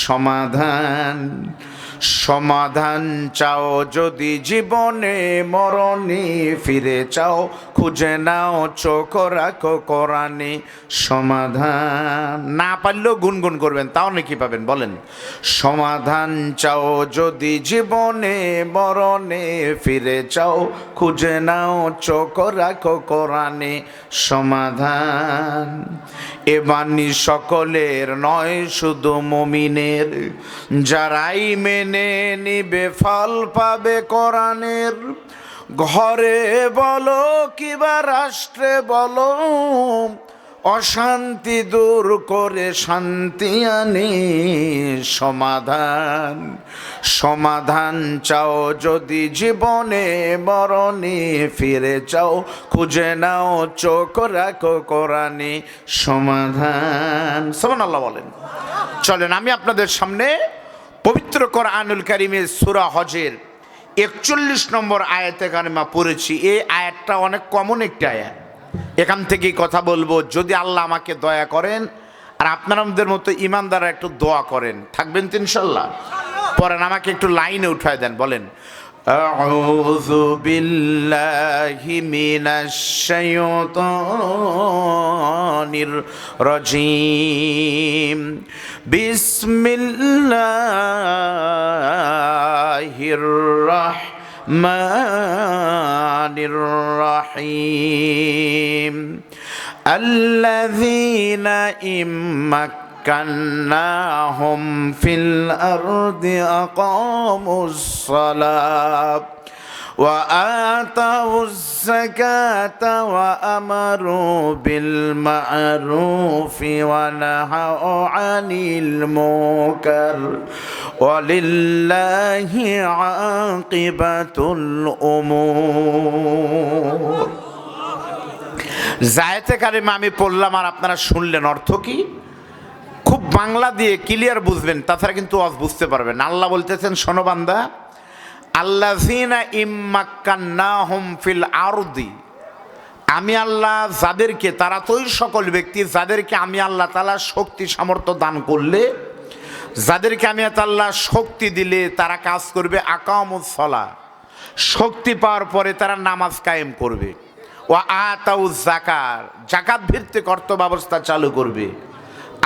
সমাধান সমাধান চাও যদি জীবনে মরণে ফিরে চাও খুঁজে নাও চোখ রাখো কোরআনে সমাধান। না পারলেও গুনগুন করবেন, তাও নাকি পাবেন। বলেন, সমাধান চাও যদি জীবনে মরণে ফিরে চাও খুঁজে নাও চোখ রাখো কোরআনে সমাধান। এ বাণী সকলের নয় শুধু মুমিনের, যারাই মেনে নিবে ফল পাবে কোরআনের। ঘরে বলো কিবা রাষ্ট্রে বলো, অশান্তি দূর করে শান্তি আনে সমাধান। সমাধান চাও যদি জীবনে মরণে ফিরে চাও খুঁজে নাও চোখ রাখো কোরআনে সমাধান। সুবহানাল্লাহ বলেন। চলেন আমি আপনাদের সামনে পবিত্র কোরআনুল কারীমের সূরা হজের 41 নম্বর আয়াতে কারিমা পড়েছি। এই আয়াতটা অনেক কমন একটা আয়াত, এখান থেকেই কথা বলবো। যদি আল্লাহ আমাকে দয়া করেন আর আপনাদের মতো ইমানদাররা একটু দোয়া করেন, থাকবেন তো ইনশাল্লাহ। পরেন, আমাকে একটু লাইনে উঠায় দেন। বলেন, আউযু বিল্লাহি মিনাশ শাইতানির রাজীম, বিসমিল্লাহির রাহমানির রাহিম। الذين إن مكناهم في الأرض أقاموا الصلاة وآتوا الزكاة وأمروا بالمعروف ونهوا عن المنكر ولله عاقبة الأمور। জায়েতে কারিমা আমি পড়লাম আর আপনারা শুনলেন, অর্থ কি খুব বাংলা দিয়ে ক্লিয়ার বুঝবেন, তাছাড়া কিন্তু আজ বুঝতে পারবেন। আল্লাহ বলতেছেন, শোনো বান্দা, আল্লাযীনা ইম্মাক্কান্নাহুম ফিল আরদি, আমি আল্লাহ যাদেরকে, তারা তো ওই সকল ব্যক্তি যাদেরকে আমি আল্লাহ তাআলা শক্তি সামর্থ্য দান করলে, যাদেরকে আমি আল্লাহ শক্তি দিলে তারা কাজ করবে আকামুস সালাহ, শক্তি পাওয়ার পরে তারা নামাজ কায়েম করবে। ও আতাউজ যাকাত, যাকাত ভিত্তিক অর্থ ব্যবস্থা চালু করবে।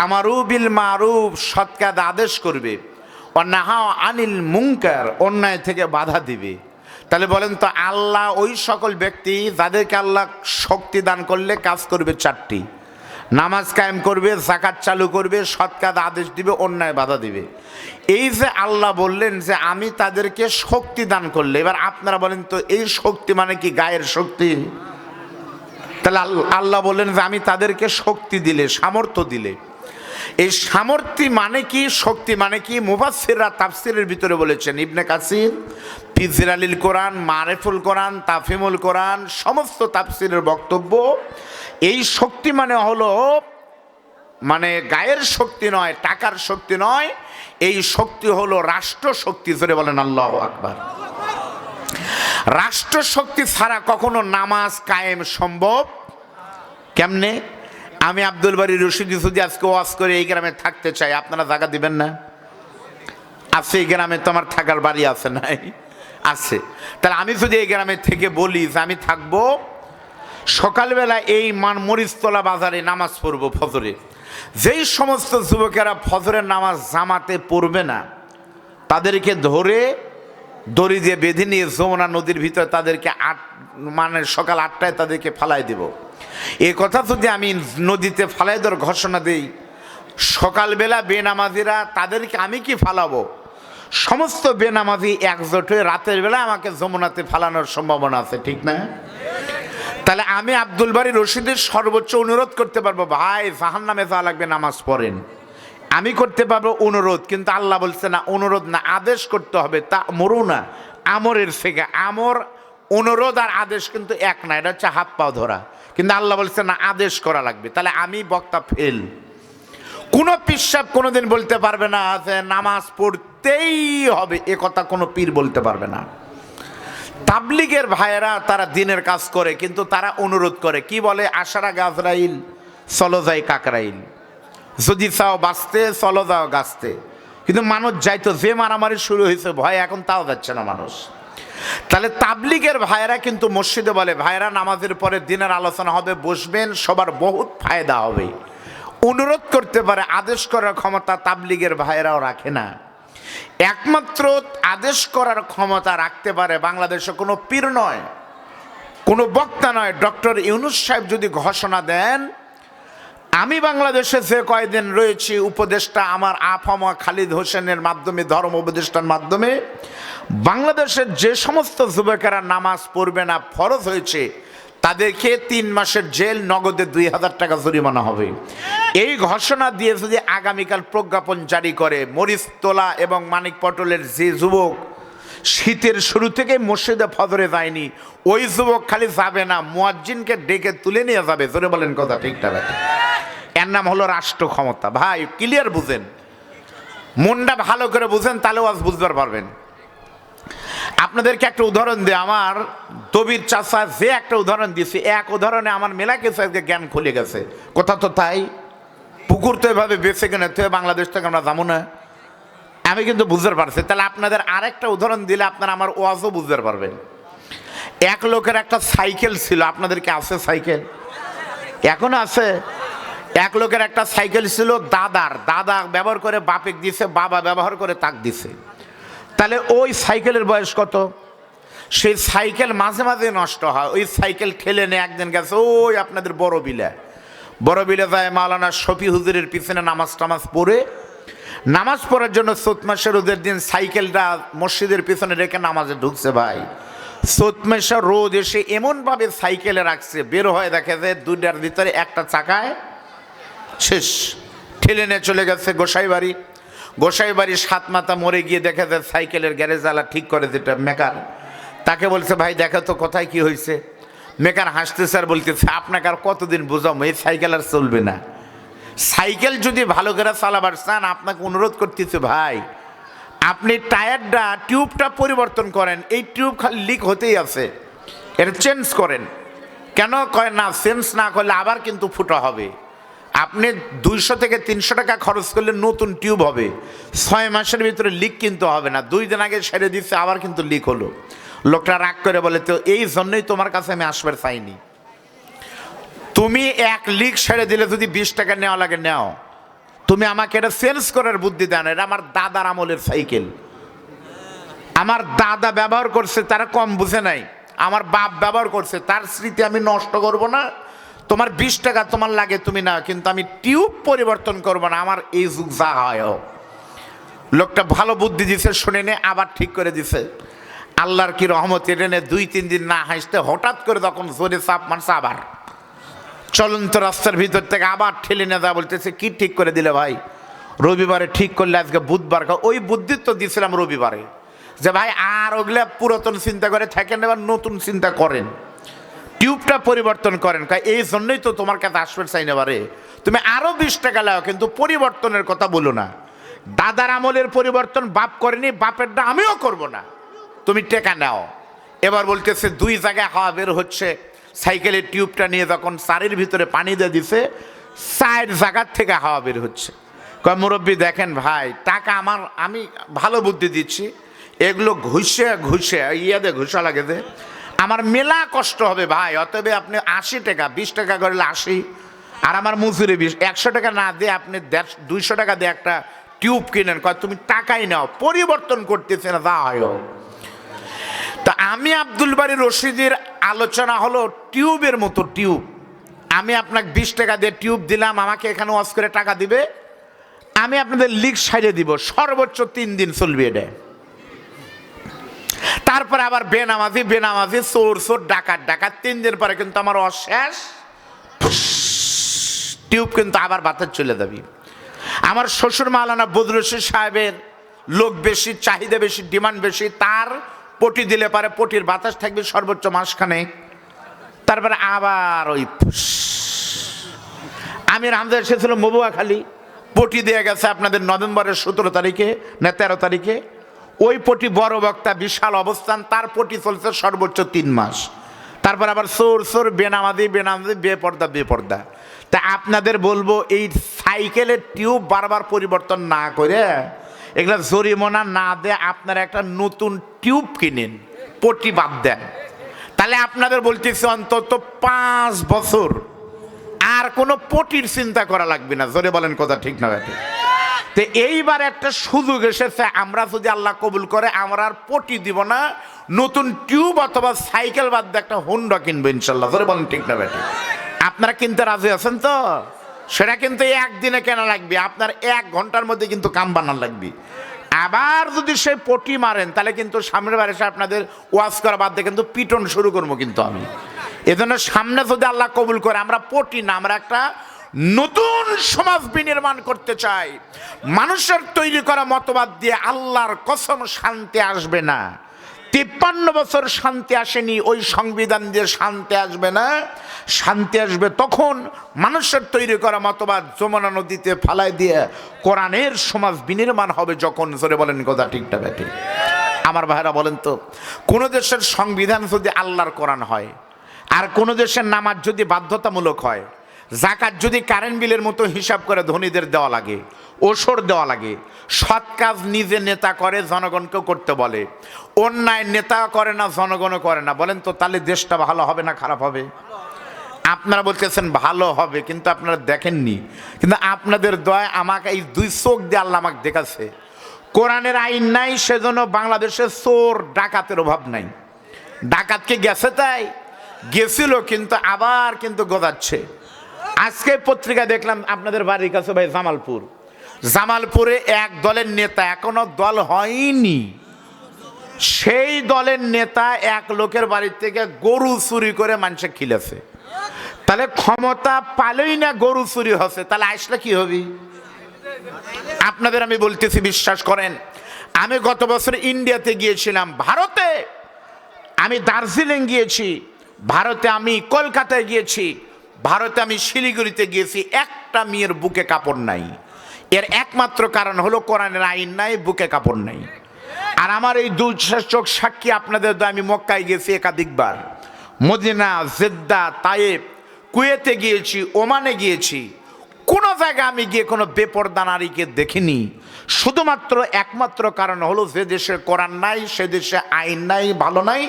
আমারু বিল মারুফ, সৎ কাজ আদেশ করবে। ও নাহাও আনিল মুনকার, অন্যায় থেকে বাধা দিবে। তাহলে বলেন তো, আল্লাহ ওই সকল ব্যক্তি যাদেরকে আল্লাহ শক্তি দান করলে কাজ করবে চারটি: নামাজ কায়েম করবে, যাকাত চালু করবে, সৎ কাজ আদেশ দিবে, অন্যায় বাধা দিবে। এই যে আল্লাহ বললেন যে আমি তাদেরকে শক্তি দান করলে, এবার আপনারা বলেন তো এই শক্তি মানে কি গায়ের শক্তি? তাহলে আল্লাহ বললেন যে আমি তাদেরকে শক্তি দিলে, সামর্থ্য দিলে। এই সামর্থ্য মানে কি, শক্তি মানে কি? মুফাসসিররা তাফসীরের ভিতরে বলেছেন, ইবনে কাসির, ফি জিলালিল কোরআন, মারিফুল কোরআন, তাফহিমুল কোরআন, সমস্ত তাফসীরের বক্তব্য এই শক্তি মানে হলো, মানে গায়ের শক্তি নয়, টাকার শক্তি নয়, এই শক্তি হলো রাষ্ট্র শক্তি। জোরে বলেন আল্লাহু আকবার। রাষ্ট্র শক্তি ছাড়া কখনো নামাজ কায়েম সম্ভব কেমনে? আমি আব্দুল বারী রশিদি যদি আজকে ওয়াজ করে এই গ্রামে থাকতে চাই, আপনারা জায়গা দিবেন না? আছে, এই গ্রামে তো আমার থাকার বাড়ি আছে, নাই? আছে। তাহলে আমি যদি এই গ্রামে থেকে বলি যে আমি থাকবো, সকালবেলা এই মরিচতলা বাজারে নামাজ পড়বো ফজরে, যেই সমস্ত যুবকেরা ফজরের নামাজ জামাতে পড়বে না তাদেরকে ধরে দড়ি দিয়ে বেঁধে নিয়ে যমুনা নদীর ভিতরে তাদেরকে সকাল 8টায় তাদেরকে ফালাই দেব। এই কথা যদি আমি নদীতে ফালাই দেওয়ার ঘোষণা দেই, সকালবেলা বেনামাজিরা তাদেরকে আমি কি ফালাবো? সমস্ত বেনামাজি একজোট হয়ে রাতের বেলা আমাকে যমুনাতে ফালানোর সম্ভাবনা আছে, ঠিক না? তাহলে আমি আব্দুল বারী রশিদের সর্বোচ্চ অনুরোধ করতে পারবো, ভাই জাহান্নামে যাওয়া লাগবে, নামাজ পড়েন। আমি করতে পারবো অনুরোধ, কিন্তু আল্লাহ বলছে না, অনুরোধ না, আদেশ করতে হবে। তা মরু না, আমরের থেকে আমর, অনুরোধ আর আদেশ কিন্তু এক না, এটা হচ্ছে হাত পাও ধরা। কিন্তু আল্লাহ বলছে না, আদেশ করা লাগবে। তাহলে আমি বক্তা ফেল। কোনো পিসাব কোনোদিন বলতে পারবে না যে নামাজ পড়তেই হবে, এ কথা কোনো পীর বলতে পারবে না। তাবলিগের ভাইয়েরা তারা দিনের কাজ করে, কিন্তু তারা অনুরোধ করে, কি বলে? আশারা গাজরাইল, চলো যাই কাকরাইল, যদি চাও বাঁচতে চলো যাও গাছতে, কিন্তু মানুষ যাইতো, যে মারামারি শুরু হয়েছে ভয় এখন তাও যাচ্ছে না মানুষ। তাহলে তাবলিগের ভাইরা কিন্তু মসজিদে বলে, ভাইরা নামাজের পরে দিনের আলোচনা হবে, বসবেন, সবার বহুত ফায়দা হবে। অনুরোধ করতে পারে, আদেশ করার ক্ষমতা তাবলিগের ভাইরাও রাখে না। একমাত্র আদেশ করার ক্ষমতা রাখতে পারে বাংলাদেশে কোনো পীর নয়, কোনো বক্তা নয়, ডক্টর ইউনূস সাহেব যদি ঘোষণা দেন, আমি বাংলাদেশে যে কয়দিন রয়েছি উপদেষ্টা আমার আফামা খালিদ হোসেনের মাধ্যমে, ধর্ম উপদেষ্টার মাধ্যমে, বাংলাদেশের যে সমস্ত যুবকেরা নামাজ পড়বে না, ফরজ হয়েছে, তাদেরকে 3 মাসের জেল, নগদে 2000 টাকা জরিমানা হবে। এই ঘোষণা দিয়ে যদি আগামীকাল প্রজ্ঞাপন জারি করে, মরিচতলা এবং মানিক পটলের যে যুবক শীতের শুরু থেকে মসজিদে ফজরে যায়নি, ওই যুবক খালি যাবে না, মুয়াজ্জিনকে ডেকে তুলে নিয়ে যাবে। জোরে বলেন কথা ঠিকঠাক আছে? এর নাম হলো রাষ্ট্র ক্ষমতা। ভাই ক্লিয়ার বুঝেন, মনটা ভালো করে বুঝেন, তাহলেও আজ বুঝতে পারবেন। আপনাদেরকে একটা উদাহরণ দিই, আমার দবির চাষা যে একটা উদাহরণ দিয়েছি, এক উদাহরণে আমার মেলা কিছু আজকে জ্ঞান খুলে গেছে। কথা তো তাই, পুকুর তো এভাবে বেঁচে কেনে তো বাংলাদেশ থেকে আমরা যাবো না, আমি কিন্তু বুঝতে পারছি। তাহলে আপনাদের আরেকটা উদাহরণ দিলে আপনারা আমার ওয়াজও বুঝতে পারবেন। এক লোকের একটা সাইকেল ছিল, আপনাদেরকে আছে সাইকেল? এখনো আছে। এক লোকের একটা সাইকেল ছিল, দাদা ব্যবহার করে বাপেক দিছে, বাবা ব্যবহার করে তাক দিছে। তাহলে ওই সাইকেলের বয়স কত? সেই সাইকেল মাঝে মাঝে নষ্ট হয়, ওই সাইকেল ঠেলে নিয়ে একদিন গেছে ওই আপনাদের বড় বিলে যায় মাওলানা শফি হুজুরের পিছনে নামাজ টামাজ পড়ে, নামাজ পড়ার জন্য চৈত মাসের রোদের দিন সাইকেলটা মসজিদের পিছনে রেখে নামাজে ঢুকছে। ভাই চৈত মাসের রোদ এসে এমনভাবে সাইকেলে রাখছে, বের হয়ে দেখে যে দুইটার ভিতরে একটা চাকায় শেষ, ঠেলে নিয়ে চলে গেছে গোসাইবাড়ি 7 মাথা মরে গিয়ে দেখা যায় সাইকেলের গ্যারেজওয়ালা ঠিক করে, যেটা মেকার, তাকে বলছে ভাই দেখো তো কোথায় কি হয়েছে। মেকার হাসতেছে আর বলতেছে, আপনাকে আর কতদিন বোঝাবো, এই সাইকেল আর চলবে না। সাইকেল যদি ভালো করে চালাবার চান, আপনাকে অনুরোধ করতেছে ভাই, আপনি টায়ারটা টিউবটা পরিবর্তন করেন, এই টিউব খালি লিক হতেই আছে, এটা চেঞ্জ করেন। কেন কয় না, চেঞ্জ না করলে আবার কিন্তু ফুটা হবে। আপনি 200 থেকে 300 টাকা খরচ করলে নতুন টিউব হবে, 6 মাসের ভিতরে লিক কিন্তু হবে না। 2 দিন আগে সেরে দিচ্ছে, আবার কিন্তু লিক হলো। লোকটা রাগ করে বলে, তো এই জন্যই তোমার কাছে আমি আসবার চাইনি, তুমি এক লিক সেরে দিলে যদি 20 টাকা নেওয়া লাগে নেও, তুমি আমাকে এটা চেঞ্জ করার বুদ্ধি দেন। এটা আমার দাদার আমলের সাইকেল, আমার দাদা ব্যবহার করছে, তারা কম বুঝে নাই, আমার বাপ ব্যবহার করছে, তার স্মৃতি আমি নষ্ট করব না। তোমার 20 টাকা তোমার লাগে তুমি না, কিন্তু আমি টিউব পরিবর্তন করব না, আমার এই যুগ যা হয়। লোকটা ভালো বুদ্ধি দিছে, শুনে নে আবার ঠিক করে দিছে। আল্লাহর কি রহমত, এটা নে 2-3 দিন না হাসতে হঠাৎ করে তখন জোরে চাপ মারছে, আবার চলন্ত রাস্তার ভিতর থেকে আবার ঠেলে নিয়ে যা বলতেছে, কি ঠিক করে দিলে ভাই? রবিবারে ঠিক করলে আজকে বুধবার। ওই বুদ্ধি তো দিয়েছিলাম রবিবারে, যে ভাই আর ওগুলা পুরাতন চিন্তা করে থাকেন, এবার নতুন চিন্তা করেন, টিউবটা পরিবর্তন করেন। এই জন্যই তো তোমার কাছে আসবে চাই না, বারে তুমি আরো 20 টাকা লাও, কিন্তু পরিবর্তনের কথা বলো না। দাদার আমলের পরিবর্তন বাপ করেনি, বাপেরটা আমিও করব না, তুমি টাকা নাও। এবার বলতেছে 2 জায়গায় হাওয়া বের হচ্ছে, সাইকেলের টিউবটা নিয়ে যখন চারের ভিতরে পানি দিয়ে দিছে, 4 জায়গার থেকে হাওয়া বের হচ্ছে। কয় মুরব্বী দেখেন ভাই, টাকা আমার, আমি ভালো বুদ্ধি দিচ্ছি, এগুলো ঘুষে ইয়াদে ঘুষা লাগে যে আমার মেলা কষ্ট হবে ভাই, অতএব আপনি 80 টাকা 20 টাকা করলে 80, আর আমার মজুরি 20, 100 টাকা না দিয়ে আপনি 200 টাকা দিয়ে একটা টিউব কিনেন। কয় তুমি টাকাই নাও, পরিবর্তন করতেছে না, যা হয়। তা আমি আব্দুল বারী রশিদের আলোচনা হলো টিউবের মতো টিউব। আমি আপনাকে 20 টাকা দিয়ে টিউব দিলাম, আমাকে এখানে ওয়াজ করে টাকা দিবে, আমি আপনাদের লিক সাইডে দিব, সর্বোচ্চ 3 দিন চলবে এটা। তারপরে আবার বেনামাজি চোর ডাকাত 3 দিন পরে কিন্তু আমার অশেষ টিউব কিন্তু আবার বাতাস চলে যাবে। আমার শ্বশুর মাওলানা বদরুল রশিদ সাহেবের লোক বেশি, চাহিদা বেশি, ডিমান্ড বেশি, তার পটি দিলে পারে পটির বাতাস থাকবে সর্বোচ্চ মাসখানে, তারপরে আবার ওই আমির হামজা এসেছিল মবুয়াখালী, পটি দিয়ে গেছে আপনাদের নভেম্বরের 17 তারিখে না 13 তারিখে, ওই পটি বড় বক্তা বিশাল অবস্থান, তার পটি চলছে সর্বোচ্চ 3 মাস। তারপর আবার চোর বেনামাজি বেপর্দা। তা আপনাদের বলবো, এই সাইকেলের টিউব বারবার পরিবর্তন না করে এগুলা জরিমানা না দিয়ে আপনারা একটা নতুন টিউব কিনেন, পটি বাদ দেন, তাহলে আপনাদের বলতেছি অন্তত 5 বছর আর কোনো পটির চিন্তা করা লাগবে না। জোরে বলেন কথা ঠিক না ব্যাটে? তো এইবার একটা সুযোগ এসেছে, আমরা যদি আল্লাহ কবুল করে আমরা আর পটি দিব না, নতুন টিউব অথবা সাইকেল বাদ দিয়ে একটা হোন্ডা কিনবো ইনশাল্লাহ। জোরে বলেন ঠিক না ব্যাটে? আপনারা কিনতে রাজি আছেন তো? সেটা কিন্তু একদিনে কেনা লাগবে, আপনার 1 ঘন্টার মধ্যে কিন্তু কাম বানান লাগবে। আবার যদি সেই পটি মারেন তাহলে কিন্তু সামনের বার এসে আপনাদের ওয়াজ করা বাদ দিয়ে কিন্তু পিটন শুরু করবো কিন্তু আমি। এজন্য সামনে যদি আল্লাহ কবুল করে আমরা পটি না, আমরা একটা নতুন সমাজ বিনির্মাণ করতে চাই। মানুষের তৈরি করা মতবাদ দিয়ে আল্লাহর কসম শান্তি আসবে না। 53 বছর শান্তি আসেনি, ওই সংবিধান দিয়ে শান্তি আসবে না। শান্তি আসবে তখন মানুষের তৈরি করা মতবাদ যমুনা নদীতে ফালাই দিয়ে কোরআনের সমাজ বিনির্মাণ হবে যখন। জোরে বলেন কথা ঠিকটা ব্যাটে? আমার ভাইরা বলেন তো, কোন দেশের সংবিধান যদি আল্লাহর কোরআন হয়, আর কোন দেশের নামাজ যদি বাধ্যতামূলক হয়, জাকাত যদি কারেন্ট বিলের মতো হিসাব করে ধনীদের দেওয়া লাগে, ওসর দেওয়া লাগে, সৎ কাজ নিজে নেতা করে জনগণকেও করতে বলে, অন্যায় নেতা করে না জনগণও করে না, বলেন তো তাহলে দেশটা ভালো হবে না খারাপ হবে? আপনারা বলতেছেন ভালো হবে, কিন্তু আপনারা দেখেননি। কিন্তু আপনাদের দয়া আমাকে এই 2 চোখ দিয়ে আল্লাহ আমাকে দেখাচ্ছে। কোরআনের আইন নাই, সেজন্য বাংলাদেশে চোর ডাকাতের অভাব নাই। ডাকাতকে গেছে, তাই গেছিল, কিন্তু আবার কিন্তু গজাচ্ছে। আজকে পত্রিকা দেখলাম আপনাদের বাড়ির কাছে ভাই জামালপুরে এক দলের নেতা, এখনো দল হয়নি, সেই দলের নেতা এক লোকের বাড়ির থেকে গরু চুরি করে মানুষে খিলেছে। তাহলে ক্ষমতা পালেই না গরু চুরি হচ্ছে, তাহলে আসলে কি হবে? আপনাদের আমি বলতেছি, বিশ্বাস করেন, আমি গত বছর ইন্ডিয়াতে গিয়েছিলাম, ভারতে আমি দার্জিলিং গিয়েছি, ভারতে আমি কলকাতায় গিয়েছি, ভারতে আমি শিলিগুড়িতে গিয়েছি, একটা মেয়ের বুকে কাপড় নাই। এর একমাত্র কারণ হলো কোরআনের আইন নাই, বুকে কাপড় নাই। আর আমার এই 2 চোখ সাক্ষী আপনাদের, আমি মক্কায় গেছি একাধিকবার, মদিনা, জেদ্দা, তায়েব, কুয়েতে গিয়েছি, ওমানে গিয়েছি, কোনো জায়গায় আমি গিয়ে কোনো বেপরদা নারীকে দেখিনি। শুধুমাত্র একমাত্র কারণ হলো যে দেশে কোরআন নাই সে দেশে আইন নাই, ভালো নাই।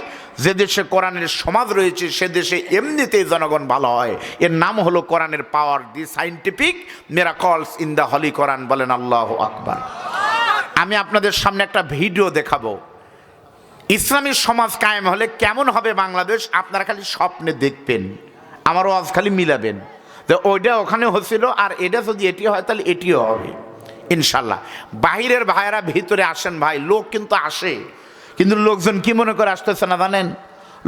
যে দেশে কোরআনের সমাজ রয়েছে সে দেশে এমনিতেই জনগণ ভালো হয়। এর নাম হলো কোরআনের power, the scientific miracles in the holy Quran. বলেন আল্লাহু আকবার। আমি আপনাদের সামনে একটা ভিডিও দেখাবো, ইসলামী সমাজ কায়েম হলে কেমন হবে বাংলাদেশ। আপনারা খালি স্বপ্নে দেখবেন, আমার ওয়াজ খালি মিলাবেন, তো ওইটা ওখানে হচ্ছিল আর এটা যদি এটি হয় তাহলে এটিও হবে ইনশাল্লাহ। বাহিরের ভাইয়েরা ভিতরে আসেন ভাই, লোক কিন্তু আসে, কিন্তু লোকজন কি মনে করে আসতেছে না জানেন?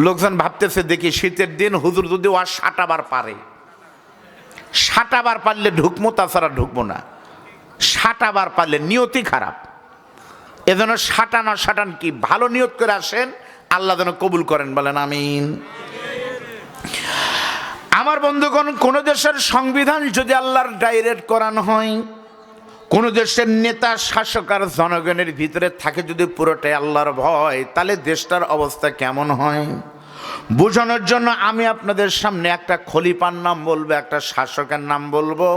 লোকজন ভাবতেছে দেখি শীতের দিন হুজুর যদি ওয়াজ 60 বার পারে, 60 বার পারলে ঢুকবো, তাছাড়া ঢুকবো না। 60 বার পারলে নিয়তি খারাপ, এজন্য 60 কি ভালো নিয়ত করে আসেন, আল্লাহ যেন কবুল করেন। বলেন আমিন। আমার বন্ধুগণ, কোন দেশের সংবিধান যদি আল্লাহর ডাইরেক্ট কোরআন হয়, কোন দেশের নেতা শাসক আর জনগণের ভিতরে থাকে যদি পুরোটাই আল্লাহর ভয়, তাহলে দেশটার অবস্থা কেমন হয় বোঝানোর জন্য আমি আপনাদের সামনে একটা খলিফার নাম বলবো, একটা শাসকের নাম বলবো,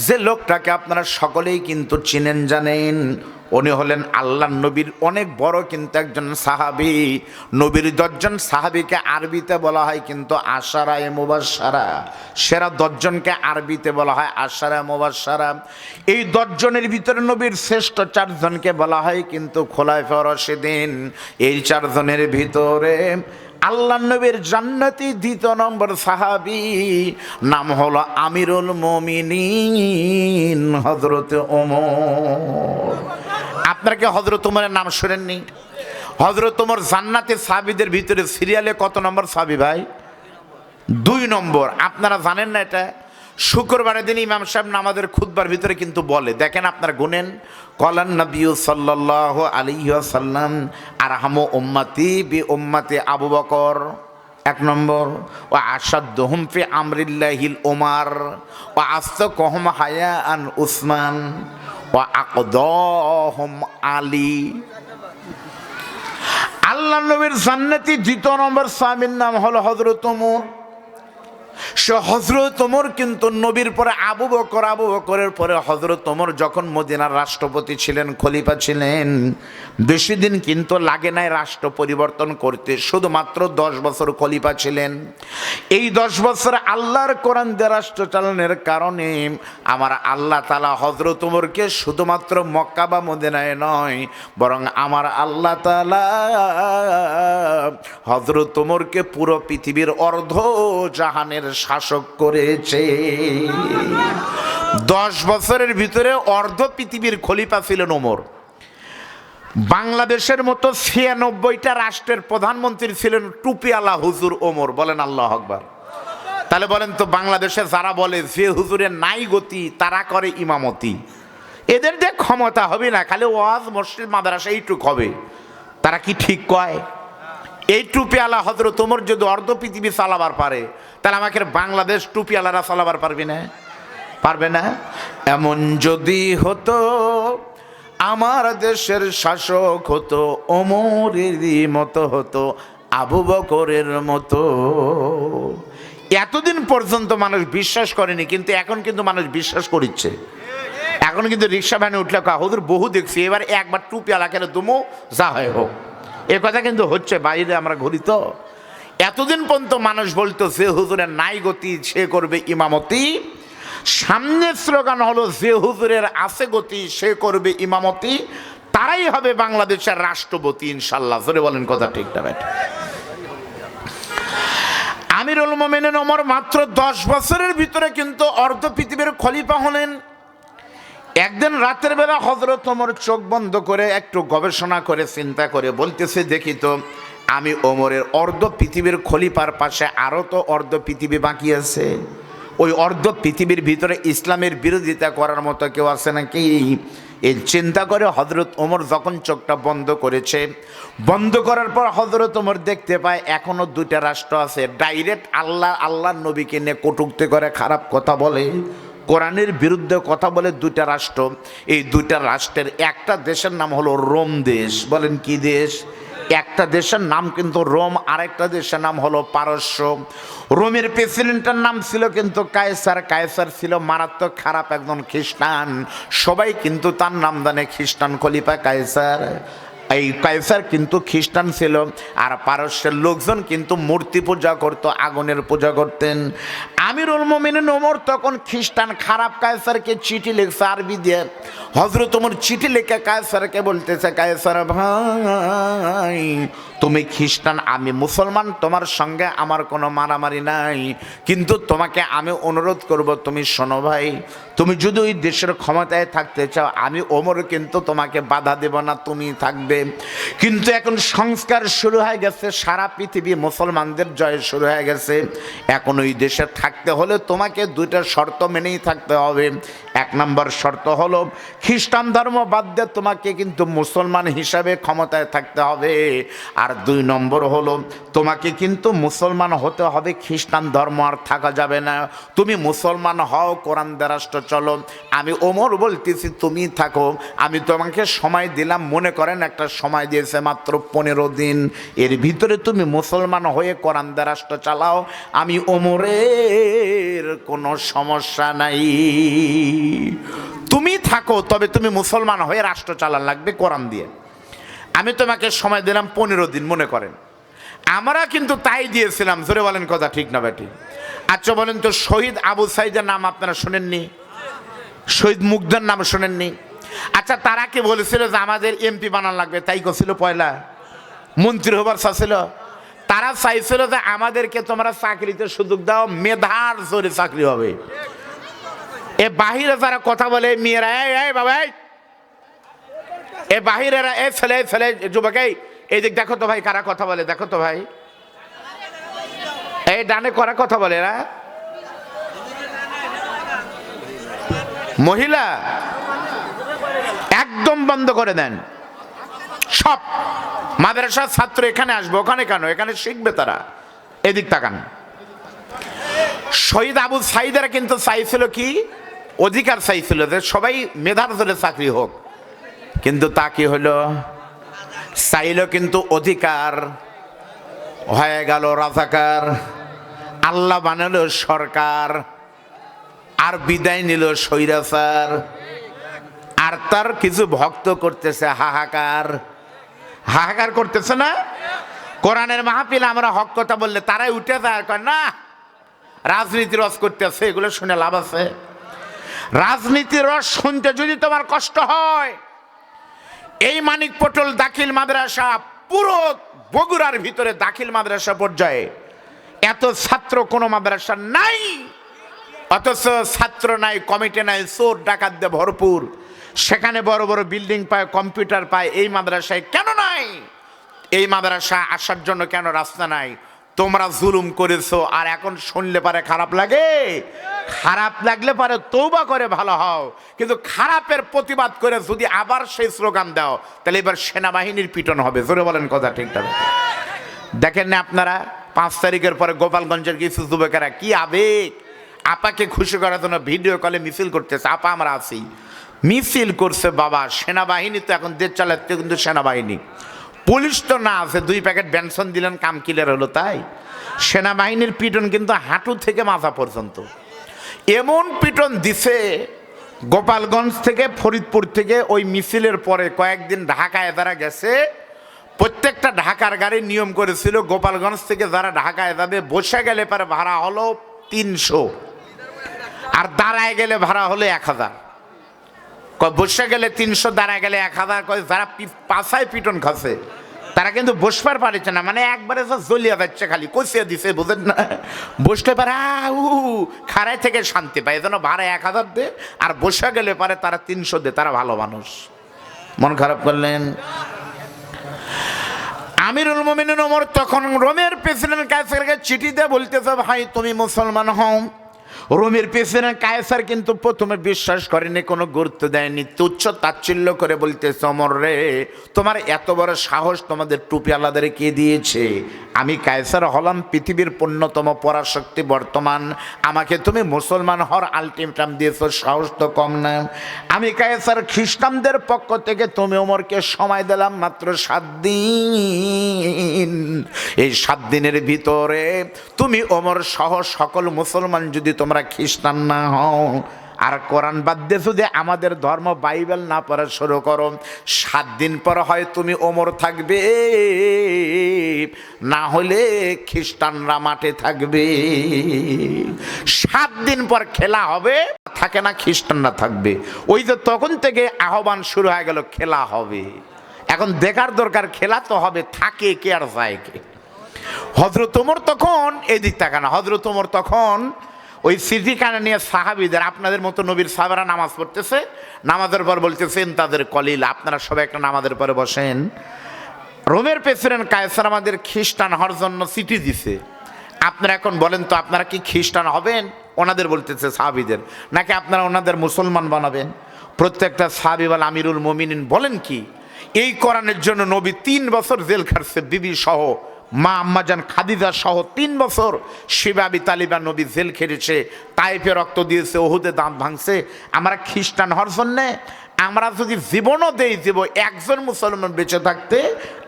যে লোকটাকে আপনারা সকলেই কিন্তু চিনেন জানেন। উনি হলেন আল্লাহর নবীর অনেক বড় কিন্তু একজন সাহাবী। নবীর 10 জন সাহাবীকে আরবিতে বলা হয় কিন্তু আশারায়ে মুবাশশারা। সেরা 10 জনকে আরবিতে বলা হয় আশারায়ে মুবাশশারা। এই 10 জনের ভিতরে নবীর শ্রেষ্ঠ 4 জনকে বলা হয় কিন্তু খোলাফায়ে রাশিদিন। এই 4 জনের ভিতরে আল্লাহ নবীর জান্নাতি 2 নম্বর সাহাবী নাম হলো আমিরুল মুমিনিন হযরত ওমর। আপনারা কি হযরত ওমরের নাম শুনেননি? হযরত ওমর জান্নাতের সাহাবীদের ভিতরে সিরিয়ালে কত নম্বর সাহাবী ভাই? 2 নম্বর। আপনারা জানেন না এটা? শুক্রবারের দিন ইমাম সাহেব নামাজের খুতবার ভিতরে কিন্তু বলে, দেখেন আপনারা গুনেন, কলান নবী সাল্লাল্লাহু আলাইহি ওয়াসাল্লাম আরহামু উম্মতি বি উম্মতি আবু বকর 1 নম্বর, ও আসাদুহুম ফি আমরিল্লাহিল উমার, ও আসতাকুহুম হায়াআন উসমান, ও আকদাহুম আলী। আল্লাহ নবীর জান্নাতি 2 নম্বর সাহাবীর নাম হলো হযরত ওমর। সে হযরত ওমর কিন্তু নবীর পরে আবু বকরের পরে হযরত ওমর যখন মদিনার রাষ্ট্রপতি ছিলেন, খলিফা ছিলেন, বেশি দিন কিন্তু লাগে নাই রাষ্ট্র পরিবর্তন করতে, শুধুমাত্র 10 বছর খলিফা ছিলেন। এই 10 বছর আল্লাহর কোরআন দিয়ে রাষ্ট্র চালনের কারণে আমার আল্লাহ তাআলা হযরত ওমরকে শুধুমাত্র মক্কা বা মদিনায় নয়, বরং আমার আল্লাহ তাআলা হযরত ওমরকে পুরো পৃথিবীর অর্ধ জাহানের শাসক করেছে। 10 বছরের ভিতরে অর্ধ পৃথিবীর খলিফা ছিলেন ওমর। বাংলাদেশের মতো 96টা রাষ্ট্রের প্রধানমন্ত্রী ছিলেন টুপিওয়ালা হুজুর ওমর। বলেন আল্লাহু আকবার। তাহলে বলেন তো, বাংলাদেশে যারা বলে যে হুজুরের নাই গতি তারা করে ইমামতি, এদের যে ক্ষমতা হবে না, খালি ওয়াজ মসজিদ মাদ্রাসা এইটুক হবে, তারা কি ঠিক কয়? এই টুপিওয়ালা হযরত ওমর যদি অর্ধ পৃথিবী চালাবার পারে, তাহলে আমাকে বাংলাদেশ টুপিওয়ালারা চালাবার পারবে না? পারবে না? এমন যদি হতো আমার দেশের শাসক হতো ওমরেরই মতো হতো, আবু বকরের মতো। এতদিন পর্যন্ত মানুষ বিশ্বাস করেনি, কিন্তু এখন কিন্তু মানুষ বিশ্বাস করছে। এখন কিন্তু রিক্সা ভ্যানে উঠলে হুজুর বহু দেখছি, এবার একবার টুপিওয়ালা কেন দুমো যা হয় হোক, এ কথা কিন্তু হচ্ছে। বাইরে আমরা ঘুরি তো, এতদিন পর্যন্ত মানুষ বলতো যে হুজুরের নাই গতি সে করবে ইমামতি। সামনে স্লোগান হলো যে হুজুরের আছে গতি সে করবে ইমামতি, তারাই হবে বাংলাদেশের রাষ্ট্রপতি ইনশাল্লাহ। জোরে বলেন কথা ঠিক না ব্যাটা? আমিরুল মুমিনিন ওমর মাত্র 10 বছরের ভিতরে কিন্তু অর্ধ পৃথিবীর খলিফা হলেন। একদিন রাতের বেলা হযরত ওমর চোখ বন্ধ করে একটু গবেষণা করে চিন্তা করে বলতেছে, দেখি তো আমি ওমরের অর্ধ পৃথিবীর খলিফার পাশে আরো তো অর্ধ পৃথিবী বাকি আছে, ওই অর্ধ পৃথিবীর ভিতরে ইসলামের বিরোধিতা করার মতো কেউ আছে নাকি? এই চিন্তা করে হযরত ওমর যখন চোখটা বন্ধ করেছে, বন্ধ করার পর হযরত ওমর দেখতে পায় এখনো 2টা রাষ্ট্র আছে, ডাইরেক্ট আল্লাহর নবীকে নিয়ে কটূক্তি করে, খারাপ কথা বলে, কোরআনের বিরুদ্ধে কথা বলে 2টা রাষ্ট্র। এই 2টা রাষ্ট্রের একটা দেশের নাম হলো রোম দেশ। বলেন কি দেশ? একটা দেশের নাম কিন্তু রোম, আরেকটা দেশের নাম হলো পারস্য। রোমের প্রেসিডেন্টের নাম ছিল কিন্তু কায়সার। কায়সার ছিল মারাত্মক খারাপ একজন খ্রিস্টান, সবাই কিন্তু তার নাম জানে খ্রিস্টান খলিফা কায়সার। এই কায়সার কিন্তু খ্রিস্টান ছিল, আর পারস্যের লোকজন কিন্তু মূর্তি পূজা করতো, আগুনের পূজা করতেন। আমিরুল মুমিনিন ওমর তখন খ্রিস্টান খারাপ কায়সারকে চিঠি লিখছে আরবি দিয়ে। হযরত ওমর চিঠি লিখে কায়সারকে বলতেছে, কায়সার ভাই তুমি খ্রিস্টান, আমি মুসলমান, তোমার সঙ্গে আমার কোনো মারামারি নাই, কিন্তু তোমাকে আমি অনুরোধ করব, তুমি শোনো ভাই, তুমি যদি ওই দেশের ক্ষমতায় থাকতে চাও, আমি ওমর কিন্তু তোমাকে বাধা দেব না, তুমি থাকবে। কিন্তু এখন সংস্কার শুরু হয়ে গেছে, সারা পৃথিবী মুসলমানদের জয় শুরু হয়ে গেছে। এখন ওই দেশে থাকতে হলে তোমাকে 2টা শর্ত মেনেই থাকতে হবে। 1 নম্বর শর্ত হলো খ্রিস্টান ধর্ম বাদ দিয়ে তোমাকে কিন্তু মুসলমান হিসাবে ক্ষমতায় থাকতে হবে। আর 2 নম্বর হলো তোমাকে কিন্তু মুসলমান হতে হবে, খ্রিস্টান ধর্ম আর থাকা যাবে না। তুমি মুসলমান হও, কোরআন দিয়ে রাষ্ট্র চলো। আমি ওমর বলতেছি তুমি থাকো, আমি তোমাকে সময় দিলাম, মনে করেন একটা সময় দিয়েছে মাত্র 15 দিন, এর ভিতরে তুমি মুসলমান হয়ে কোরআন দিয়ে রাষ্ট্র চালাও, আমি ওমরের কোনো সমস্যা নাই। তুমি থাকো, তবে তুমি মুসলমান হয়ে রাষ্ট্র চালান লাগবে কোরআন দিয়ে। আমি তোমাকে সময় দিলাম 15 দিন, মনে করেন। আমরা কিন্তু তাই দিয়েছিলাম। জোরে বলেন কথা ঠিক না বেটি? আচ্ছা বলেন তো, শহীদ আবু সাইদের নাম আপনারা শোনেননি? শহীদ মুগ্ধের নাম শোনেননি? আচ্ছা তারা কি বলেছিল যে আমাদের এমপি বানান লাগবে, তাই করছিল? পয়লা মন্ত্রী হবার চাচ্ছিল। তারা চাইছিল যে আমাদেরকে তোমরা চাকরিতে সুযোগ দাও, মেধার জোরে চাকরি হবে। এ বাহিরে যারা কথা বলে মেয়েরা, এই বাবা, এ বাহিরেরা, এ ছেলে ছেলে যুবক, এই দিক দেখো তো ভাই কারা কথা বলে, দেখো তো ভাই, এই ডানে করা কথা বলে এরা, মহিলা, একদম বন্ধ করে দেন। সব মাদ্রাসার ছাত্র এখানে আসবে, ওখানে কেন? এখানে শিখবে তারা। এদিক তাকান। শহীদ আবু সাইদের কিন্তু চাইছিল কি? অধিকার চাইছিল যে সবাই মেধার জোরে চাকরি হোক, কিন্তু তা কি হলো? চাইল কিন্তু অধিকার, হয়ে গেল রাজাকার। আল্লাহ বানালো সরকার, আর বিদায় নিল স্বৈরাচার, আর তার কিছু ভক্ত করতেছে হাহাকার। হাহাকার করতেছে না? কোরআনের মাহফিল আমরা হক কথা বললে তারাই উঠে যায় আর কয় না রাজনীতি রস করতেছে, এগুলো শুনে লাভ আছে? রাজনীতির রস শুনতে যদি তোমার কষ্ট হয়, এই মানিক পটল দাখিল মাদ্রাসা, পুরো বগুড়ার ভিতরে দাখিল মাদ্রাসা পর্যায়ে এত ছাত্র কোনো মাদ্রাসা নাই, অথচ ছাত্র নাই, কমিটি নাই, চোর ডাকাত দিয়ে ভরপুর। সেখানে বড় বড় বিল্ডিং পায়, কম্পিউটার পায়, এই মাদ্রাসায় কেন নাই? এই মাদ্রাসা আসার জন্য কেন রাস্তা নাই? তোমরা জুলুম করেছো, আর এখন শুনলে পারে খারাপ লাগে। খারাপ লাগলে পারে তওবা করে ভালো হও, কিন্তু খারাপের প্রতিবাদ করে যদি আবার সেই স্লোগান দাও, তাহলে এবার সেনাবাহিনীর পিটন হবে। জোরে বলেন কথা ঠিক না? দেখেন না আপনারা 5 তারিখের পরে গোপালগঞ্জের কিছু যুবকেরা কি আবেগ, আপাকে খুশি করার জন্য ভিডিও কলে মিছিল করতেছে। আপা আমরা আছি, মিছিল করছে। বাবা, সেনাবাহিনী তো এখন দেশ চালাচ্ছে, কিন্তু সেনাবাহিনী, পুলিশ তো না আছে, 2 প্যাকেট বেনসন দিলেন, কাম ক্লিয়ার হলো। তাই সেনাবাহিনীর পিটন কিন্তু হাঁটু থেকে মাথা পর্যন্ত। এমন পিটন দিছে, গোপালগঞ্জ থেকে ফরিদপুর থেকে ওই মিছিলের পরে কয়েকদিন ঢাকায় যারা গেছে, প্রত্যেকটা ঢাকার গাড়ি নিয়ম করেছিল গোপালগঞ্জ থেকে যারা ঢাকায় যাবে বসে গেলে পরে ভাড়া হলো 300, আর দাঁড়ায় গেলে ভাড়া হলো 1000। বসে গেলে 300, দাঁড়ায় গেলে 1000। যারা পাছায় পিটন খাচ্ছে তারা কিন্তু বসবার পারছে না, মানে একবারে জ্বলিয়া যাচ্ছে, খালি কষিয়ে দিছে, বুঝেন না? বসতে পারে খাড়াই থেকে শান্তি পায়, এজন্য ভাড়া 1000 দে, আর বসে গেলে পারে তারা 300 দে। তারা ভালো মানুষ। মন খারাপ করলেন? আমিরুল মুমিনিন ওমর তখন রোমের প্রেসিডেন্ট কায়সারকে চিঠি দিয়ে বলতেছে, ভাই তুমি মুসলমান হও। রোমের প্রেসিডেন্ট কায়সার কিন্তু প্রথমে বিশ্বাস করেনি, কোনো গুরুত্ব দেয়নি, তুচ্ছ তাচ্ছিল্য করে বলতেছে, ওমর রে, তোমার এত বড় সাহস তোমাদের টুপি আলাদারে কে দিয়েছে? আমি কায়সার হলাম পৃথিবীর পূর্ণতম পরাশক্তি বর্তমান, আমাকে তুমি মুসলমান হওয়ার আলটিমেটাম দিয়েছো, সাহস তো কম না। আমি কায়সার খ্রিস্টানদের পক্ষ থেকে তুমি ওমরকে সময় দিলাম মাত্র 7 দিন। এই 7 দিনের ভিতরে তুমি ওমর সহ সকল মুসলমান যদি তোমরা খ্রিস্টান না হও, আর কোরআন বাদ দিয়ে যদি আমাদের ধর্ম বাইবেল না পড়া শুরু করো, 7 দিন পর হয় তুমি ওমর থাকবে, না হলে খ্রিস্টানরা মাঠে থাকবে। 7 দিন পর খেলা হবে, থাকে না খ্রিস্টানরা থাকবে। ওই যে তখন থেকে আহ্বান শুরু হয়ে গেল, খেলা হবে। এখন দেখার দরকার, খেলা তো হবে, থাকে কে আর যায় কে। হযরত ওমর তখন এদিক তাকানা, হযরত ওমর তখন ওই সিদ্দিকানা নিয়ে সাহাবীদের, আপনাদের মতো নবীর সাহাবারা নামাজ পড়তেছে, নামাজের পর বলতেছেন তাদের কলিল, আপনারা সবাই একটা নামাজের পরে বসেন। রোমের প্রেসিডেন্ট কায়সার আমাদের খ্রিস্টান হওয়ার জন্য চিঠি দিছে, আপনারা এখন বলেন তো আপনারা কি খ্রিস্টান হবেন? ওনাদের বলতেছে সাহাবীদের, নাকি আপনারা ওনাদের মুসলমান বানাবেন? প্রত্যেকটা সাহাবী বলে, আমিরুল মুমিনিন বলেন কি? এই কোরআনের জন্য নবী 3 বছর জেল খাটছে, বিবি সহ, মা আম্মাজান খাদিজা সহ 3 বছর শিবা আবি তালিবা নবী জেল খেটেছে, তাইফে রক্ত দিয়েছে, ওহুদে দাঁত ভাঙছে। আমরা খ্রিস্টান হওয়ার জন্যে, আমরা যদি জীবনও দেই দিব, একজন মুসলমান বেঁচে থাকতে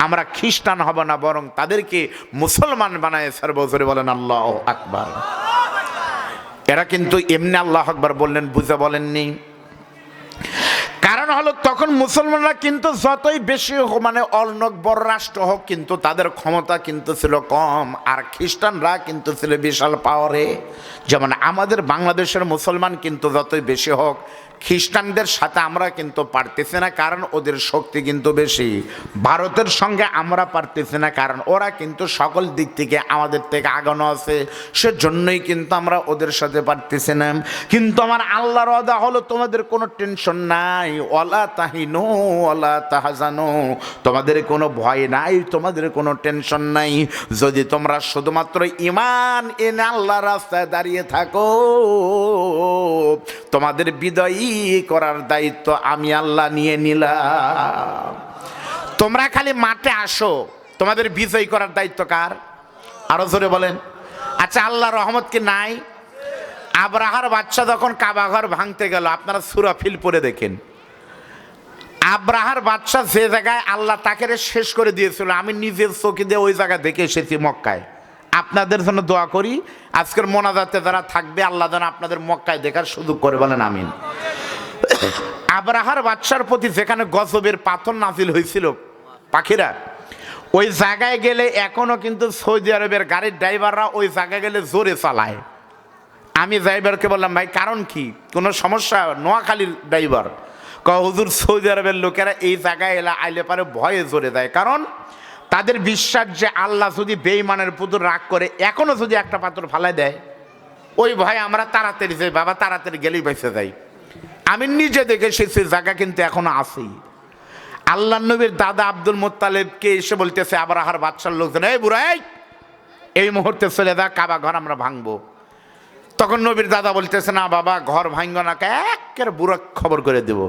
আমরা খ্রিস্টান হব না, বরং তাদেরকে মুসলমান বানায় সর্বজোরে বলেন আল্লাহু আকবার। এরা কিন্তু এমনি আল্লাহু আকবার বললেন, বুঝে বলেননি। কারণ হলো তখন মুসলমানরা কিন্তু যতই বেশি মানে অর্ণক বড় রাষ্ট্র হোক, কিন্তু তাদের ক্ষমতা কিন্তু ছিল কম, আর খ্রিস্টানরা কিন্তু ছিল বিশাল পাওয়ারে। যেমন আমাদের বাংলাদেশের মুসলমান কিন্তু যতই বেশি হোক, খ্রিস্টানদের সাথে আমরা কিন্তু পারতেছি না, কারণ ওদের শক্তি কিন্তু বেশি। ভারতের সঙ্গে আমরা পারতেছি না, কারণ ওরা কিন্তু সকল দিক থেকে আমাদের থেকে আগানো আছে, সেজন্যই কিন্তু আমরা ওদের সাথে পারতেছি না। কিন্তু আমার আল্লাহর ওয়াদা হলো, তোমাদের কোনো টেনশন নাই, ওয়ালা তাহিনু ওয়ালা তাহজানু, তোমাদের কোনো ভয় নাই, তোমাদের কোনো টেনশন নাই, যদি তোমরা শুধুমাত্র ঈমান এনে আল্লাহর রাস্তায় দাঁড়িয়ে থাকো, তোমাদের বিজয়ী করার দায়িত্ব আমি আল্লাহ নিয়ে নিলাম। তোমরা খালি মাঠে আসো, তোমাদের বিজয় করার দায়িত্ব কার? আরো জোরে বলেন। আচ্ছা, আল্লাহর রহমত কি নাই? আব্রাহার বাচ্চা যখন কাবা ঘর ভাঙতে গেল, আপনারা সূরা ফিল পড়ে দেখেন, আব্রাহার বাচ্চা যে জায়গায় আল্লাহ তাকে শেষ করে দিয়েছিল, আমি নিজের চোখে দিয়ে ওই জায়গা দেখে এসেছি মক্কায়। আপনাদের জন্য দোয়া করি, আজকের মোনাজাতে যারা থাকবে আল্লাহ যেন আপনাদের মক্কায় দেখার সুযোগ করে, বলেন আমিন। আবরাহার বাদশার প্রতি যেখানে গজবের পাথর নাজিল হয়েছিল পাখিরা, ওই জায়গায় গেলে এখনো কিন্তু সৌদি আরবের গাড়ির ড্রাইভাররা ওই জায়গায় গেলে জোরে চালায়। আমি ড্রাইভারকে বললাম, ভাই কারণ কি, কোনো সমস্যা? নোয়াখালীর ড্রাইভার হুজুর, সৌদি আরবের লোকেরা এই জায়গায় আইলে পারে ভয়ে জোরে দেয়, কারণ তাদের বিশ্বাস যে আল্লাহ যদি বেঈমানের পুতুর রাগ করে এখনো যদি একটা পাথর ফালাই দেয়, ওই ভয়ে আমরা তাড়াতাড়ি যাই, বাবা তাড়াতাড়ি গেলেই বেঁচে যাই। আমি নিজে দেখে সেই জায়গা কিন্তু এখনো আছেই। আল্লাহ নবীর দাদা আব্দুল মুত্তালিবকে এসে বলতেছে আবরাহার বাদশার লোকজন, এই বুড়া এই মুহূর্তে চলে যা, কাবা ঘর আমরা ভাঙবো। তখন নবীর দাদা বলতেছে, না বাবা, ঘর ভাঙবো না, একের বুড়া খবর করে দেব।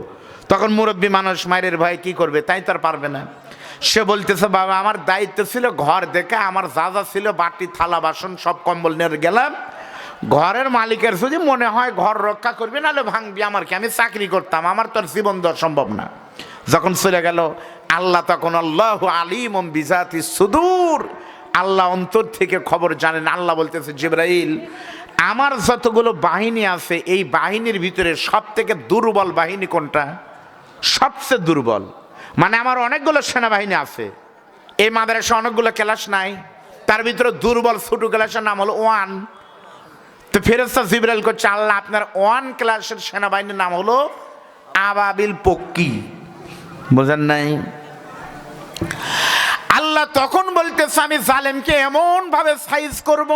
তখন মুরব্বী মানুষ মায়ের ভাই কি করবে, তাই তার পারবে না। সে বলতেছে, বাবা আমার দায়িত্ব ছিল ঘর দেখে, আমার যা যা ছিল বাটি থালা বাসন সব কম্বল নিয়ে গেলাম, ঘরের মালিকের যদি মনে হয় ঘর রক্ষা করবি নাহলে ভাঙবি, আমার কি, আমি চাকরি করতাম, আমার তো আর জীবন দেওয়া সম্ভব না। যখন চলে গেল আল্লাহ, তখন আল্লাহ আলিম বিজাতি সুদূর, আল্লাহ অন্তর থেকে খবর জানেন। আল্লাহ বলতেছে, জিবরাইল আমার যতগুলো বাহিনী আছে এই বাহিনীর ভিতরে সব থেকে দুর্বল বাহিনী কোনটা? সবচেয়ে দুর্বল মানে আমার অনেকগুলো সেনাবাহিনী আছে, এই মাদ্রাসা অনেকগুলো ক্লাস নাই, তার ভিতরে দুর্বল ছোট ক্লাসের নাম হলো 1। তো ফেরেশতা জিবরাইল করছে, আল্লাহ আপনার 1 ক্লাসের সেনাবাহিনীর নাম হলো আবাবিল পক্কি। বোঝেন নাই? আল্লাহ তখন বলতেছে, আমি জালেমকে এমন ভাবে সাইজ করব,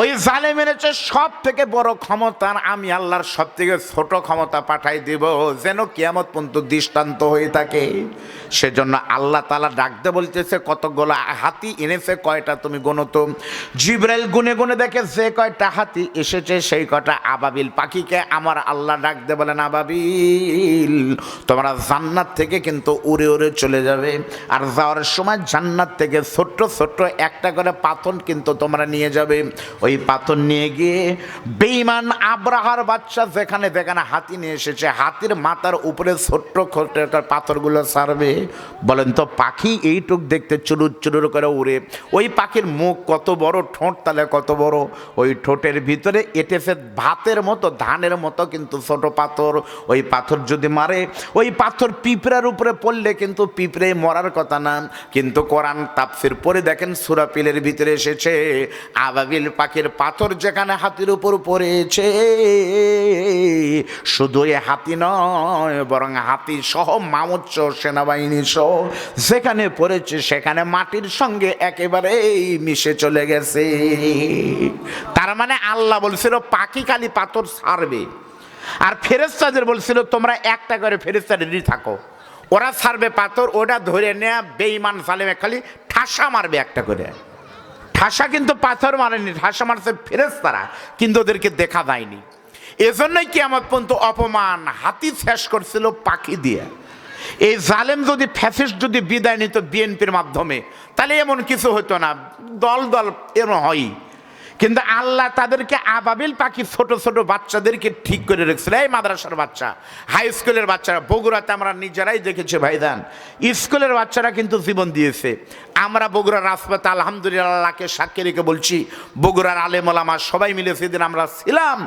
ওই জালেমের চেয়ে সব থেকে বড় ক্ষমতা আমি আল্লাহর সব থেকে ছোট ক্ষমতা পাঠাই দেব, যেন কিয়ামত পর্যন্ত দৃষ্টান্ত হয়ে থাকে। সেজন্য আল্লাহ তাআলা ডাকতে বলতেছে, কতগুলো হাতি এনেছে কয়টা তুমি গোনো তো। জিবরাইল গুনে গুনে দেখে যে কয়টা হাতি এসেছে সেই কয়টা আবাবিল পাখিকে আমার আল্লাহ ডাকতে বলেন, আবাবিল তোমরা জান্নাত থেকে কিন্তু উড়ে উড়ে চলে যাবে, আর যাওয়ার সময় জান্নাত থেকে ছোট্ট ছোট্ট একটা করে পাথর কিন্তু তোমরা নিয়ে যাবে। ওই পাথর নিয়ে গিয়ে বেঈমান আবরাহার বাদশা যেখানে যেখানে হাতি নিয়ে এসেছে হাতির মাথার উপরে ছোট্ট ছোট্ট পাথরগুলো ছাড়বে। বলেন তো পাখি এইটুক দেখতে চুরুর চুরুর করে উড়ে, ওই পাখির মুখ কত বড়, ঠোঁট তাহলে কত বড়, ওই ঠোঁটের ভিতরে এটেছে ভাতের মতো ধানের মতো কিন্তু ছোট পাথর। ওই পাথর যদি মারে, ওই পাথর পিঁপড়ার উপরে পড়লে কিন্তু পিঁপড়ে মরার কথা না, কিন্তু কোরআন তাফসীর পড়ে দেখেন সূরা ফিলের ভিতরে এসেছে আবাবিল পাখির পাথর যেখানে হাতির উপর পড়েছে, শুধু এই হাতি নয় বরং হাতি সহ মামুচ্চ সেনাবাহিনী সহ যেখানে পড়েছে সেখানে মাটির সঙ্গে একেবারেই মিশে চলে গেছে। তার মানে আল্লাহ বলছিল পাখি খালি পাথর ছাড়বে, আর ফেরেশতাদের বলছিল তোমরা একটা করে ফেরেশতা রেডি থাকো, ওরা ছাড়বে পাথর, ওটা ধরে নেয়া বেঈমান জালেমে খালি ঠাসা মারবে একটা করে। ঠাসা কিন্তু পাথর মারেনি, ঠাসা মারছে ফেরেশতারা, কিন্তু ওদেরকে দেখা যায়নি। এজন্যই কিয়ামত পর্যন্ত অপমান হাতি শেষ করছিল পাখি দিয়ে। এই জালেম যদি ফ্যাসিস্ট যদি বিদায় নিত বিএনপির মাধ্যমে, তাহলে এমন কিছু হতো না, দল দল এমন হয়। কিন্তু আল্লাহ তাদেরকে আবাবিল পাখি ছোট ছোট বাচ্চাদেরকে ঠিক করে রেখেছিল। এই মাদ্রাসার বাচ্চা, হাই স্কুলের বাচ্চারা, বগুড়াতে আমরা নিজেরাই দেখেছি ভাইদান, স্কুলের বাচ্চারা কিন্তু জীবন দিয়েছে। আমরা বগুড়ার রাজপথে আলহামদুলিল্লাহকে সাক্ষী রেখে বলছি, বগুড়ার আলেম ওলামা সবাই মিলে সেদিন আমরা ছিলাম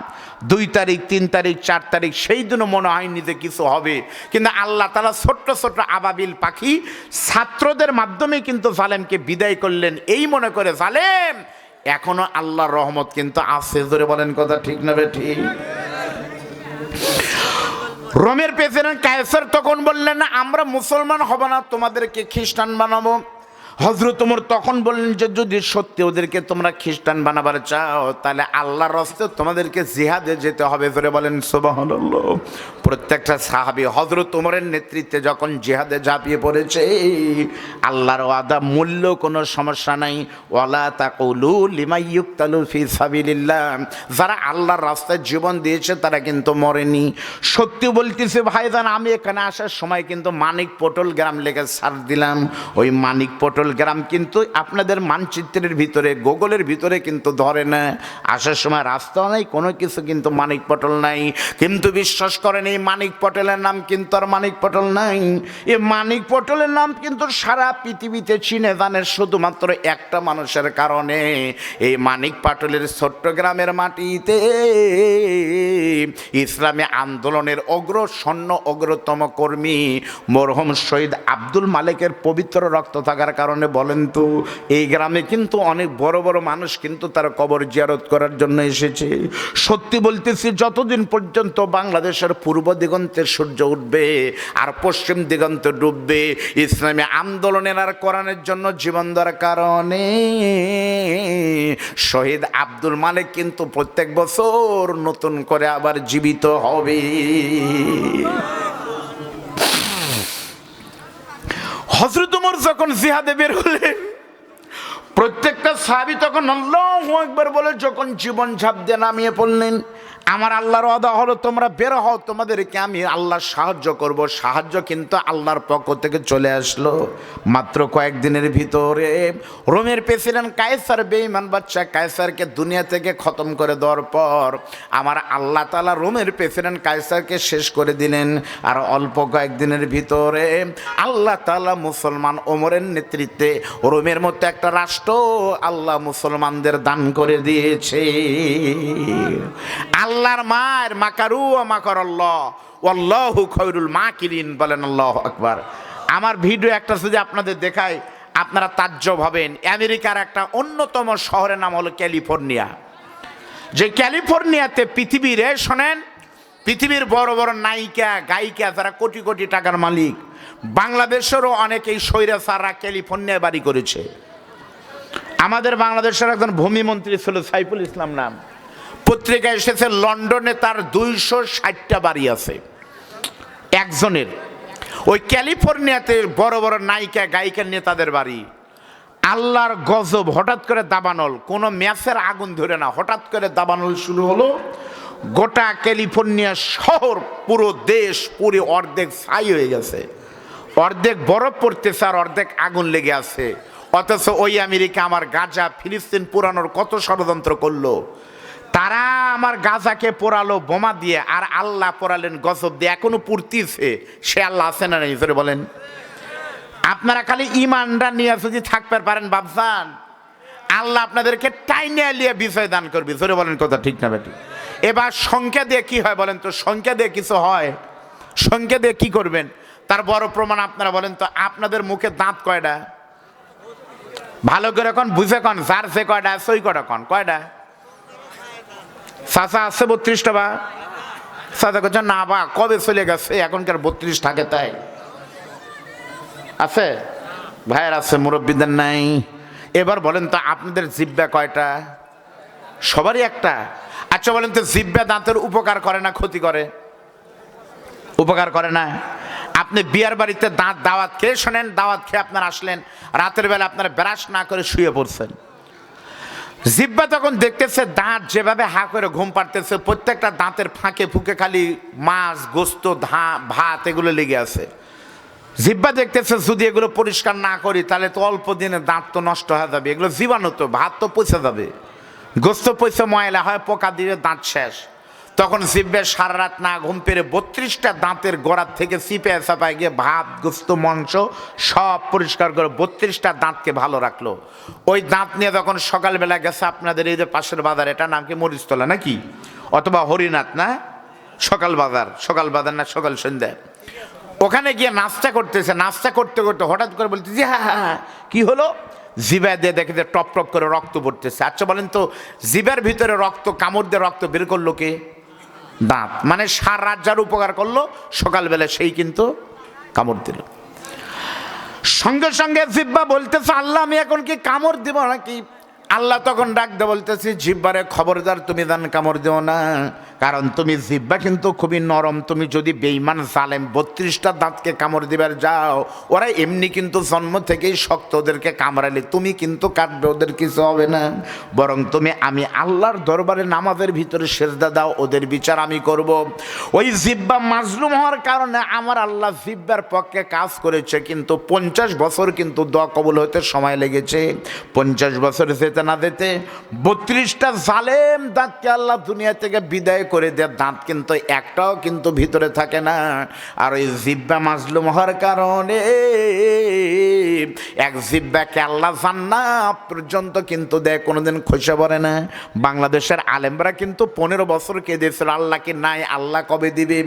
2 তারিখ 3 তারিখ 4 তারিখ, সেই দিনও মনে হয়নি যে কিছু হবে। কিন্তু আল্লাহ তাআলা ছোট্ট ছোট্ট আবাবিল পাখি ছাত্রদের মাধ্যমে কিন্তু জালেমকে বিদায় করলেন, এই মনে করে জালেম এখনো আল্লাহর রহমত কিন্তু আছে। জোরে বলেন কথা ঠিক না ঠিক? রোমের প্রেসিডেন্ট কায়সার তখন বললেন, আমরা মুসলমান হব না, তোমাদেরকে খ্রিস্টান বানাবো। হযরত ওমর তখন বললেন যে যদি সত্যি ওদেরকে তোমরা খ্রিস্টান বানাবার চাও তাহলে আল্লাহর রাস্তে তোমাদেরকে জিহাদে যেতে হবে। জোরে বলেন সুবহানাল্লাহ। প্রত্যেকটা সাহাবী হযরত ওমরের নেতৃত্বে যখন জিহাদে ঝাঁপিয়ে পড়েছে, আল্লাহর ওয়াদা মূল্য কোনো সমস্যা নাই, ওয়ালা তাকুলু লিমান ইউকতালু ফি সাবিলিল্লাহ, যারা আল্লাহর রাস্তায় জীবন দিয়েছে তারা কিন্তু মরেনি। সত্যি বলতেছে ভাইজান, আমি এখানে আসার সময় কিন্তু মানিক পটল গ্রাম লেগে সার দিলাম। ওই মানিক পটল পটল গ্রাম কিন্তু আপনাদের মানচিত্রের ভিতরে, গুগলের ভিতরে কিন্তু ধরে না। আসার সময় রাস্তা নাই, কোনো কিছু, কিন্তু মানিক পটল নাই। কিন্তু বিশ্বাস করেন, এই মানিক পটলের নাম কিন্তু আর মানিক পটল নাই। এই মানিক পটলের নাম কিন্তু সারা পৃথিবীতে চিনে জানে শুধুমাত্র একটা মানুষের কারণে। এই মানিক পটলের ছোট্ট গ্রামের মাটিতে ইসলামী আন্দোলনের অগ্রতম কর্মী মরহুম শহীদ আব্দুল মালেকের পবিত্র রক্ত থাকার কারণে বলেন তো, এই গ্রামে কিন্তু অনেক বড় বড় মানুষ কিন্তু তার কবর জিয়ারত করার জন্য এসেছে। সত্যি বলতেছি, যতদিন পর্যন্ত বাংলাদেশের পূর্ব দিগন্তে সূর্য উঠবে আর পশ্চিম দিগন্তে ডুববে, ইসলামী আন্দোলনের আর কোরআনের জন্য জীবন দেওয়ার কারণে শহীদ আব্দুল মালেক কিন্তু প্রত্যেক বছর নতুন করে আবার জীবিত হবে। হযরত ওমর যখন জিহাদে বের হলেন, প্রত্যেকটা সাহাবী তখন আল্লাহু আকবার বলে যখন জীবন ঝাঁপ দিয়ে নামিয়ে পড়লেন। আমার আল্লাহর ওয়াদা হলো, তোমরা বের হও, তোমাদেরকে আমি আল্লাহ সাহায্য করব। সাহায্য কিন্তু আল্লাহর পক্ষ থেকে চলে আসলো। মাত্র কয়েকদিনের ভিতরে রোমের প্রেসিডেন্ট কায়সার, বেঈমান বাদশা কায়সারকে দুনিয়া থেকে খতম করে দেওয়ার পর আমার আল্লাহ তাআলা রোমের প্রেসিডেন্ট কায়সারকে শেষ করে দিলেন। আর অল্প কয়েকদিনের ভিতরে আল্লাহ তাআলা মুসলমান ওমরের নেতৃত্বে রোমের মতো একটা রাষ্ট্র আল্লাহ মুসলমানদের দান করে দিয়েছে। আল্লাহর মায়ের মাকারু ওয়া মাকারাল্লাহ ওয়াল্লাহু খায়রুল মাকিরিন, বলেন আল্লাহু আকবার। আমার ভিডিও একটা যদি আপনাদের দেখায় আপনারা তাজ্জব হবেন। আমেরিকার একটা অন্যতম শহরের নাম হলো ক্যালিফোর্নিয়া। যে ক্যালিফোর্নিয়াতে পৃথিবীর, শোনেন, পৃথিবীর বড় বড় নায়িকা গায়িকা যারা কোটি কোটি টাকার মালিক, বাংলাদেশেরও অনেকেই স্বৈরাচাররা ক্যালিফোর্নিয়ায় বাড়ি করেছে। আমাদের বাংলাদেশের একজন ভূমিমন্ত্রী ছিল সাইফুল ইসলাম নাম, পত্রিকায় এসেছে লন্ডনে তার 260টা বাড়ি আছে একজনের। ওই ক্যালিফোর্নিয়াতে বড় বড় নায়িকা গায়িকার নেতাদের বাড়ি। আল্লাহর গজব, হঠাৎ করে দাবানল, কোনো ম্যাচের আগুন ধরে না, হঠাৎ করে দাবানল শুরু হলো। গোটা ক্যালিফোর্নিয়া শহর, পুরো দেশ পুরো অর্ধেক ছাই হয়ে গেছে, অর্ধেক বরফ পড়তেছে আর অর্ধেক আগুন লেগে আছে। অথচ ওই আমেরিকা আমার গাজা ফিলিস্তিন পুরানোর কত ষড়যন্ত্র করলো। তারা আমার গাজাকে পোড়ালো বোমা দিয়ে, আর আল্লাহ পোড়ালেন গজব দিয়ে। এখনো পুড়তিছে, সে আল্লাহ আছে না নেই জোরে বলেন। আপনারা খালি ইমানটা নিয়ে যদি থাকতে পারেন বাবজান, আল্লাহ আপনাদেরকে টাইনে নিয়ে বিষয় দান করবে। জোরে বলেন কথা ঠিক না বেটি? এবার সংখ্যা দিয়ে কি হয় বলেন তো? সংখ্যা দিয়ে কিছু হয়? সংখ্যা দিয়ে কি করবেন? তার বড় প্রমাণ আপনারা বলেন তো, আপনাদের মুখে দাঁত কয়টা? ভালো করে কন, বুঝে কন, যার সে কয়টা আছে ওই কয়টা কন, কয়টা? চাচা আছে 32টা বা? চাচা করছে না বা, কবে চলে গেছে, এখনকার 32 থাকে তাই আছে। ভাইয়ের আছে, মুরব্বীদের নাই। এবার বলেন তো আপনাদের জিহ্বা কয়টা? সবারই একটা। আচ্ছা বলেন তো, জিহ্বা দাঁতের উপকার করে না ক্ষতি করে? উপকার করে না? আপনি বিয়ার বাড়িতে দাওয়াত খেয়ে, শোনেন, দাওয়াত খেয়ে আপনার আসলেন, রাতের বেলা আপনার ব্রাশ না করে শুয়ে পড়ছেন। জিহ্বা তখন দেখতেছে দাঁত যেভাবে হা করে ঘুম পাড়তেছে, প্রত্যেকটা দাঁতের ফাঁকে ফুঁকে খালি মাছ, গোস্ত, ভাত এগুলো লেগে আছে। জিহ্বা দেখতেছে যদি এগুলো পরিষ্কার না করি তাহলে তো অল্প দিনে দাঁত তো নষ্ট হয়ে যাবে, এগুলো জীবাণু, তো ভাত তো পচে যাবে, গোস্ত পচে ময়লা হয়, পোকা দিয়ে দাঁত শেষ। তখন জিহ্বা সারা রাত না ঘুম পেরে 32টা দাঁতের গোড়ার থেকে চিপে চাপায় গিয়ে ভাত, গোস্ত, মাংস সব পরিষ্কার করে 32টা দাঁতকে ভালো রাখলো। ওই দাঁত নিয়ে যখন সকালবেলা গেছে আপনাদের এই যে পাশের বাজার, এটা নাম কি মরিচতলা নাকি, অথবা হরিনাথ না, সকাল বাজার না, সকাল সন্ধ্যা, ওখানে গিয়ে নাস্তা করতেছে। নাস্তা করতে করতে হঠাৎ করে বলতেছে, হ্যাঁ কি হলো? জিভা দিয়ে দেখে যে টপ টপ করে রক্ত পড়তেছে। আচ্ছা বলেন তো, জিভার ভিতরে রক্ত, কামড় দিয়ে রক্ত বের করলো কে? দাঁত। মানে সারা রাত যার উপকার করলো, সকালবেলা সেই কিন্তু কামড় দিল। সঙ্গে সঙ্গে জিহ্বা বলতেছে, আল্লাহ আমি এখন কি কামড় দিব নাকি? আল্লাহ তখন ডাক দিয়ে বলতেছি, জিহ্বারে খবরদার তুমি দান কামড় দিও না, কারণ তুমি জিহ্বা কিন্তু খুবই নরম, তুমি যদি বেঈমান জালেম 32টা দাঁতকে কামড় দিবার যাও, ওরা এমনি কিন্তু জন্ম থেকেই শক্ত, ওদেরকে কামড়ালে তুমি কিন্তু কাটবে, ওদের কিছু হবে না। বরং তুমি আমি আল্লাহর দরবারে নামাজের ভিতরে সেজদা দাও, ওদের বিচার আমি করব। ওই জিহ্বা মাজলুম হওয়ার কারণে আমার আল্লাহ জিহ্বার পক্ষে কাজ করেছে, কিন্তু 50 বছর কিন্তু দোয়া কবুল হতে সময় লেগেছে। 50 বছর যেতে না যেতে 32টা জালেম দাঁতকে আল্লাহ দুনিয়া থেকে বিদায় করে দেয়, দাঁত কিন্তু একটাও কিন্তু ভিতরে থাকে না। আর ওই জিহ্বা মাজলুম হওয়ার কারণে এক জিহ্বাকে আল্লাহ জান্নাত পর্যন্ত কিন্তু দেয়, কোনোদিন খসে পড়ে না। বাংলাদেশের আলেমরা কিন্তু 15 বছর কেঁদেছিল, আল্লাহ কি নাই, আল্লাহ কবে দিবে।